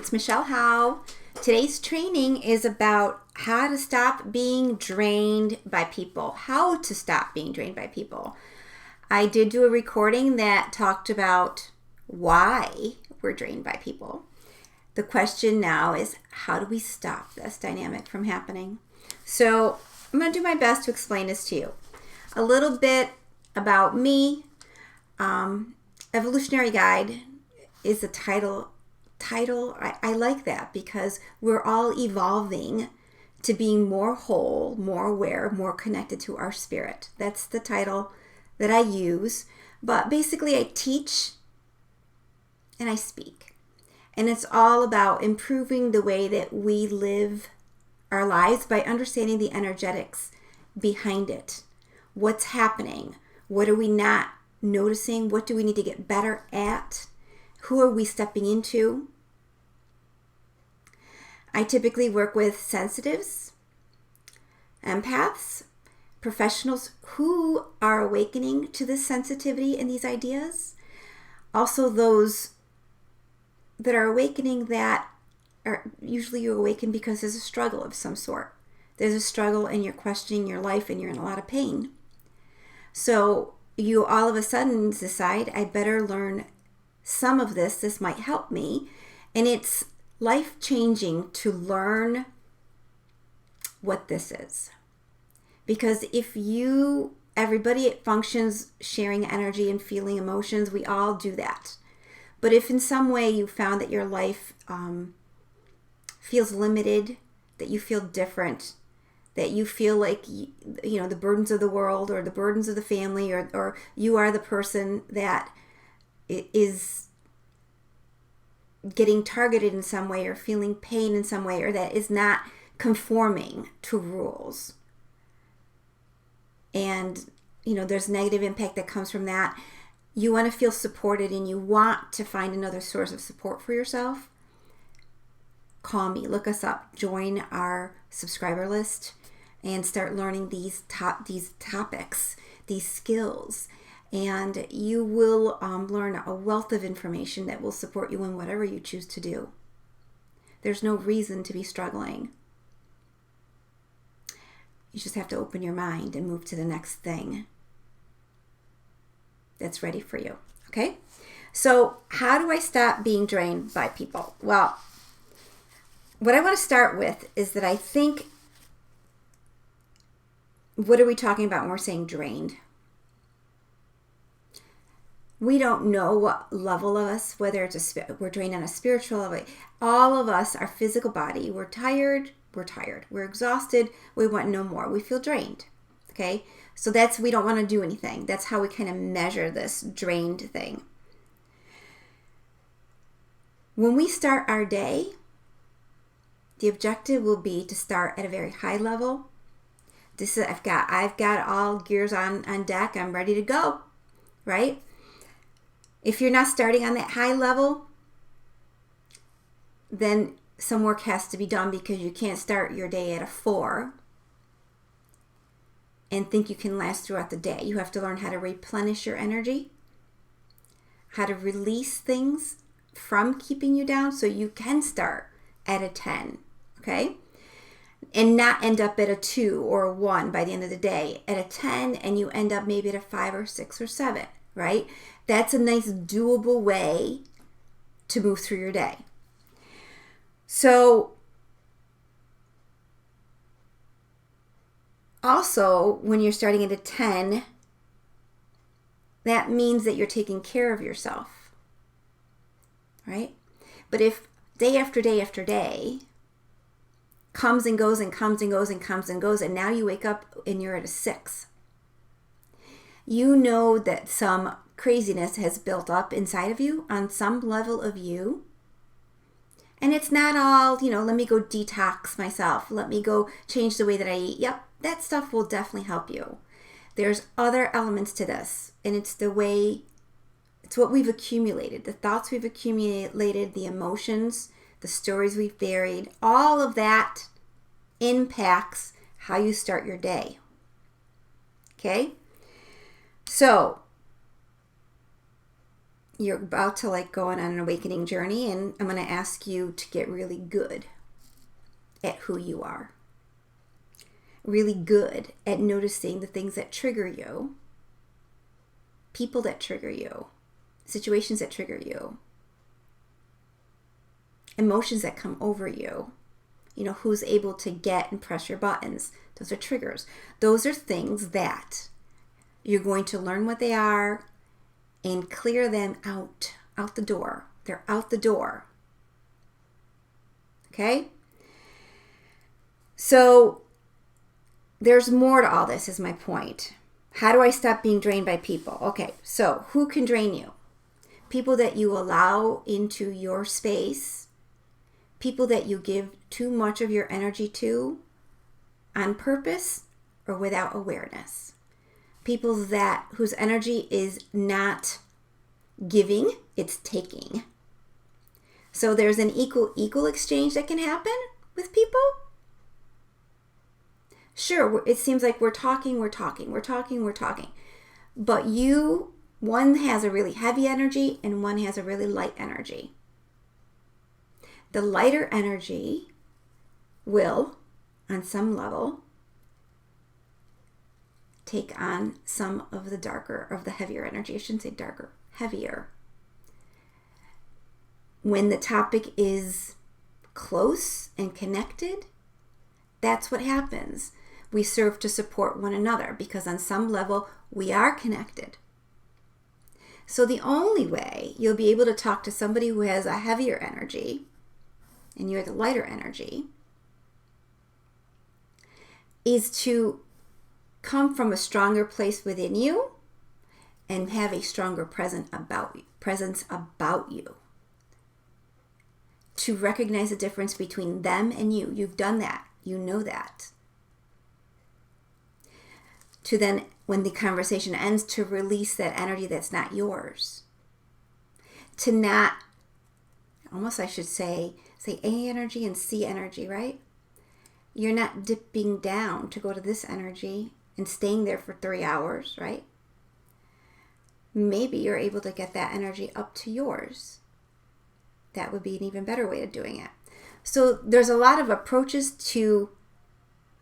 it's Michelle HOWE. Today's training is about how to stop being drained by people, how to stop being drained by people. I did do a recording that talked about why we're drained by people. The question now is, how do we stop this dynamic from happening? So I'm going to do my best to explain this to you. A little bit about me. Evolutionary Guide is the title. I like that because we're all evolving to being more whole, more aware, more connected to our spirit. That's the title that I use. But basically I teach and I speak. And it's all about improving the way that we live our lives by understanding the energetics behind it. What's happening? What are we not noticing? What do we need to get better at? Who are we stepping into? I typically work with sensitives, empaths, professionals who are awakening to this sensitivity and these ideas. Also those that are awakening that are usually you awaken because there's a struggle of some sort. There's a struggle and you're questioning your life and you're in a lot of pain. So you all of a sudden decide, I better learn some of this. This might help me. And it's life-changing to learn what this is. Because if everybody functions sharing energy and feeling emotions, we all do that. But if in some way you found that your life feels limited, that you feel different, that you feel like the burdens of the world or the burdens of the family or you are the person that is getting targeted in some way or feeling pain in some way or that is not conforming to rules. And, there's negative impact that comes from that. You want to feel supported and you want to find another source of support for yourself. Call me, look us up, join our subscriber list and start learning these topics, these skills. And you will learn a wealth of information that will support you in whatever you choose to do. There's no reason to be struggling. You just have to open your mind and move to the next thing that's ready for you. Okay? So how do I stop being drained by people? Well, what I want to start with is that I think, what are we talking about when we're saying drained? We don't know what level of us, whether we're drained on a spiritual level. All of us, our physical body, we're tired. We're exhausted. We want no more. We feel drained. Okay? So we don't want to do anything. That's how we kind of measure this drained thing. When we start our day, the objective will be to start at a very high level. I've got all gears on deck. I'm ready to go. Right? If you're not starting on that high level, then some work has to be done because you can't start your day at a 4 and think you can last throughout the day. You have to learn how to replenish your energy, how to release things from keeping you down so you can start at a 10, okay? And not end up at a 2 or a 1 by the end of the day. At a 10 and you end up maybe at a 5 or 6 or 7, right? That's a nice doable way to move through your day. So also when you're starting at a 10, that means that you're taking care of yourself, right? But if day after day after day comes and goes and comes and goes and comes and goes, and now you wake up and you're at a 6, you know that some craziness has built up inside of you on some level of you. And it's not all, let me go detox myself. Let me go change the way that I eat. Yep, that stuff will definitely help you. There's other elements to this. And it's what we've accumulated. The thoughts we've accumulated, the emotions, the stories we've buried. All of that impacts how you start your day. Okay? So you're about to like go on an awakening journey, and I'm going to ask you to get really good at who you are. Really good at noticing the things that trigger you, people that trigger you, situations that trigger you, emotions that come over you. You know, who's able to get and press your buttons. Those are triggers. Those are things that you're going to learn what they are and clear them out the door. They're out the door. Okay? So there's more to all this, is my point. How do I stop being drained by people? Okay, so who can drain you? People that you allow into your space, people that you give too much of your energy to on purpose or without awareness. People whose energy is not giving, it's taking. So there's an equal exchange that can happen with people. Sure, it seems like we're talking. But one has a really heavy energy and one has a really light energy. The lighter energy will, on some level, take on some of the heavier energy. I shouldn't say darker, heavier. When the topic is close and connected, that's what happens. We serve to support one another because on some level we are connected. So the only way you'll be able to talk to somebody who has a heavier energy and you're the lighter energy is to come from a stronger place within you and have a stronger presence about you. To recognize the difference between them and you. You've done that. You know that. To then, when the conversation ends, to release that energy that's not yours. To not, almost I should say A energy and C energy, right? You're not dipping down to go to this energy and staying there for 3 hours, right? Maybe you're able to get that energy up to yours. That would be an even better way of doing it. So there's a lot of approaches to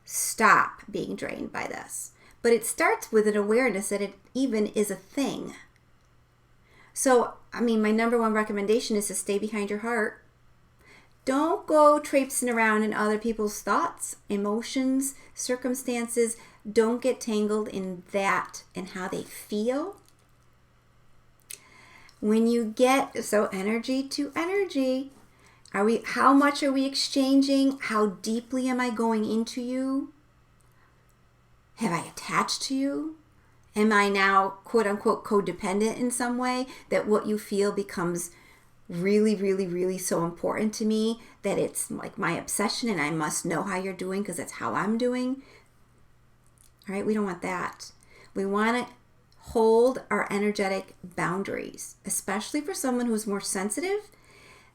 stop being drained by this. But it starts with an awareness that it even is a thing. So, my number one recommendation is to stay behind your heart. Don't go traipsing around in other people's thoughts, emotions, circumstances. Don't get tangled in that and how they feel. When you get, energy to energy, how much are we exchanging? How deeply am I going into you? Have I attached to you? Am I now, quote unquote, codependent in some way that what you feel becomes really, really, really so important to me that it's like my obsession and I must know how you're doing because that's how I'm doing? All right, we don't want that. We want to hold our energetic boundaries, especially for someone who's more sensitive.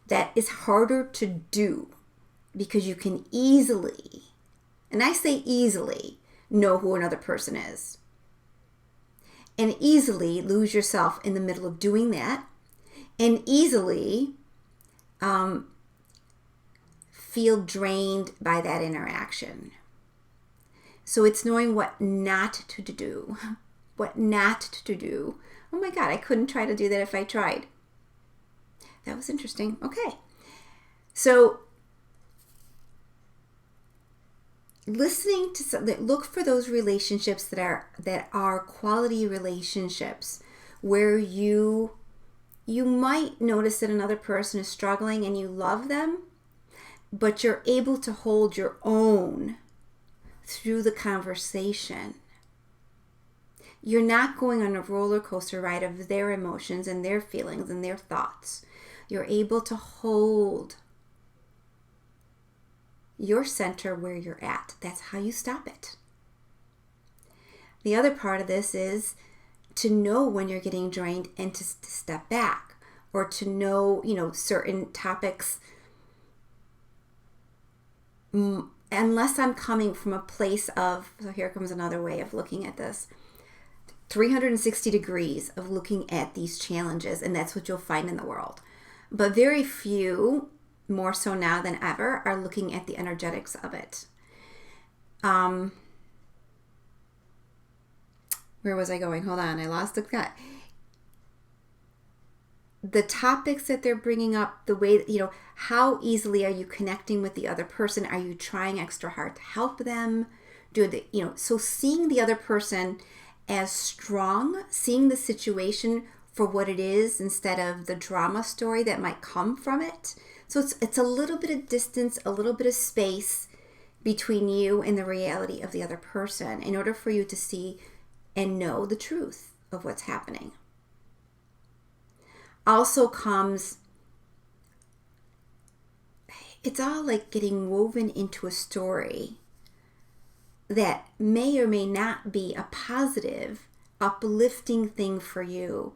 That is harder to do because you can easily, and I say easily, know who another person is. And easily lose yourself in the middle of doing that. And easily feel drained by that interaction. So it's knowing what not to do. What not to do. Oh my God, I couldn't try to do that if I tried. That was interesting. Okay. So listening to look for those relationships that are quality relationships where you might notice that another person is struggling and you love them, but you're able to hold your own through the conversation. You're not going on a roller coaster ride of their emotions and their feelings and their thoughts. You're able to hold your center where you're at. That's how you stop it. The other part of this is to know when you're getting drained and to step back, or to know, certain topics. Unless I'm coming from a place of, so here comes another way of looking at this, 360 degrees of looking at these challenges, and that's what you'll find in the world. But very few, more so now than ever, are looking at the energetics of it. Where was I going? Hold on, I lost the thought. The topics that they're bringing up, the way, how easily are you connecting with the other person? Are you trying extra hard to help them? So seeing the other person as strong, seeing the situation for what it is instead of the drama story that might come from it. So it's a little bit of distance, a little bit of space between you and the reality of the other person in order for you to see and know the truth of what's happening. Also comes, it's all like getting woven into a story that may or may not be a positive, uplifting thing for you.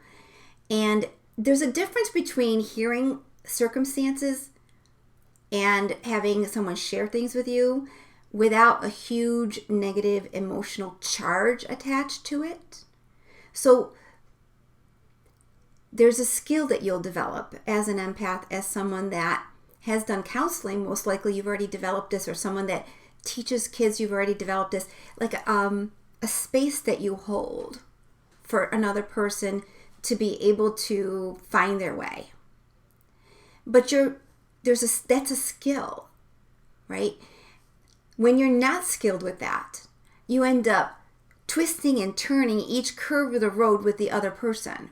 And there's a difference between hearing circumstances and having someone share things with you without a huge negative emotional charge attached to it. So there's a skill that you'll develop as an empath, as someone that has done counseling. Most likely you've already developed this, or someone that teaches kids, you've already developed this, like a space that you hold for another person to be able to find their way. But that's a skill, right? When you're not skilled with that, you end up twisting and turning each curve of the road with the other person.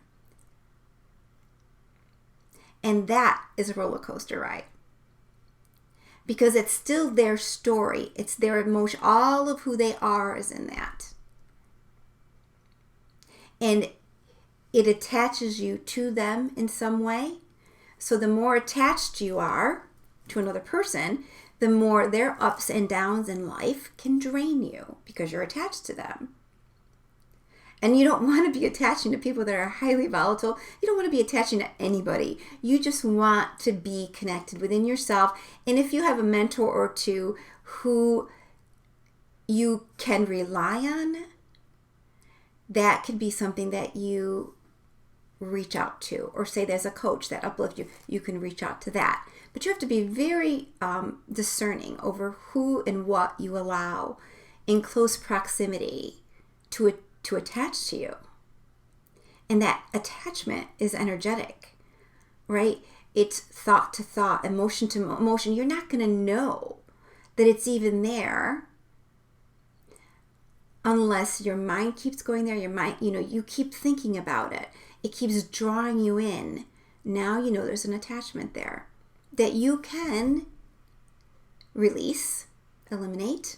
And that is a roller coaster ride. Because it's still their story. It's their emotion. All of who they are is in that. And it attaches you to them in some way. So the more attached you are to another person, the more their ups and downs in life can drain you because you're attached to them. And you don't want to be attaching to people that are highly volatile. You don't want to be attaching to anybody. You just want to be connected within yourself. And if you have a mentor or two who you can rely on, that could be something that you reach out to. Or say there's a coach that uplifts you. You can reach out to that. But you have to be very discerning over who and what you allow in close proximity to attach to you. And that attachment is energetic, right? It's thought to thought, emotion to emotion. You're not going to know that it's even there unless your mind keeps going there. Your mind, you keep thinking about it. It keeps drawing you in. Now you know there's an attachment there that you can release, eliminate.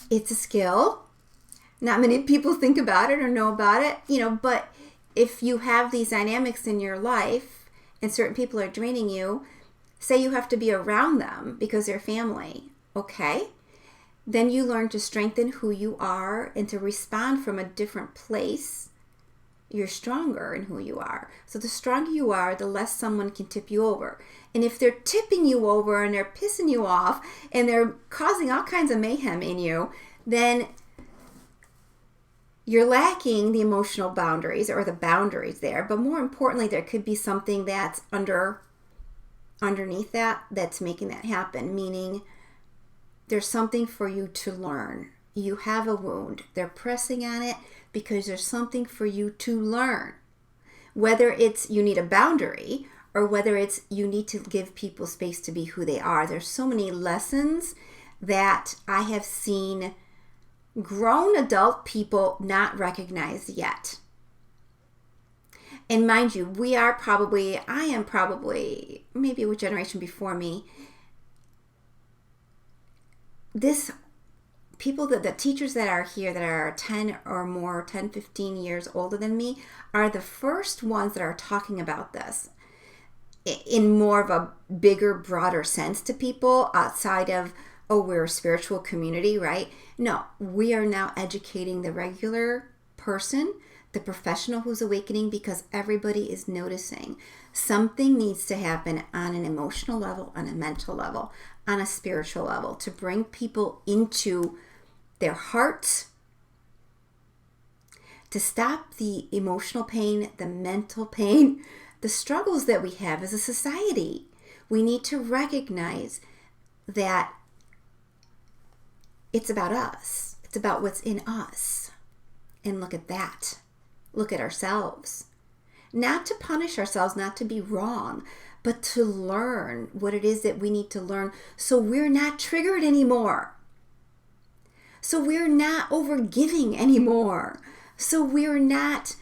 It's a skill. Not many people think about it or know about it, but if you have these dynamics in your life and certain people are draining you, say you have to be around them because they're family, okay? Then you learn to strengthen who you are and to respond from a different place. You're stronger in who you are. So the stronger you are, the less someone can tip you over. And if they're tipping you over and they're pissing you off and they're causing all kinds of mayhem in you, then you're lacking the emotional boundaries or the boundaries there. But more importantly, there could be something that's underneath that's making that happen, meaning there's something for you to learn. You have a wound. They're pressing on it because there's something for you to learn. Whether it's you need a boundary or whether it's you need to give people space to be who they are. There's so many lessons that I have seen grown adult people not recognize yet. And mind you, I am probably, maybe a generation before me, the teachers that are here that are 10 or more, 10, 15 years older than me are the first ones that are talking about this in more of a bigger, broader sense to people outside of, we're a spiritual community, right? No, we are now educating the regular person, the professional who's awakening, because everybody is noticing something needs to happen on an emotional level, on a mental level, on a spiritual level to bring people into their hearts to stop the emotional pain, the mental pain, the struggles that we have as a society. We need to recognize that it's about us. It's about what's in us. And look at that. Look at ourselves. Not to punish ourselves, not to be wrong, but to learn what it is that we need to learn so we're not triggered anymore. So we're not overgiving anymore. So we're not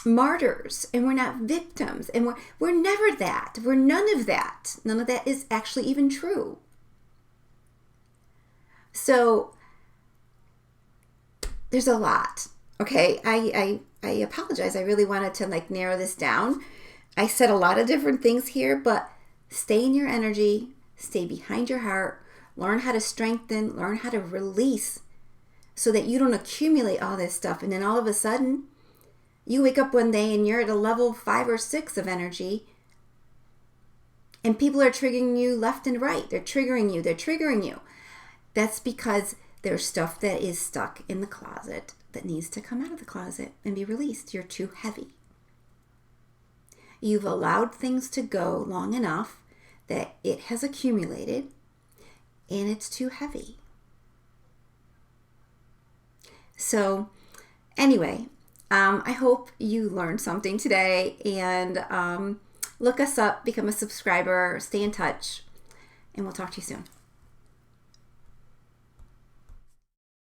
martyrs, and we're not victims, and we're never that. We're none of that. None of that is actually even true. So there's a lot. Okay, I apologize. I really wanted to narrow this down. I said a lot of different things here, but stay in your energy, stay behind your heart, learn how to strengthen, learn how to release so that you don't accumulate all this stuff. And then all of a sudden, you wake up one day and you're at a level 5 or 6 of energy, and people are triggering you left and right. They're triggering you. That's because there's stuff that is stuck in the closet that needs to come out of the closet and be released. You're too heavy. You've allowed things to go long enough that it has accumulated and it's too heavy. So anyway, I hope you learned something today, and look us up, become a subscriber, stay in touch, and we'll talk to you soon.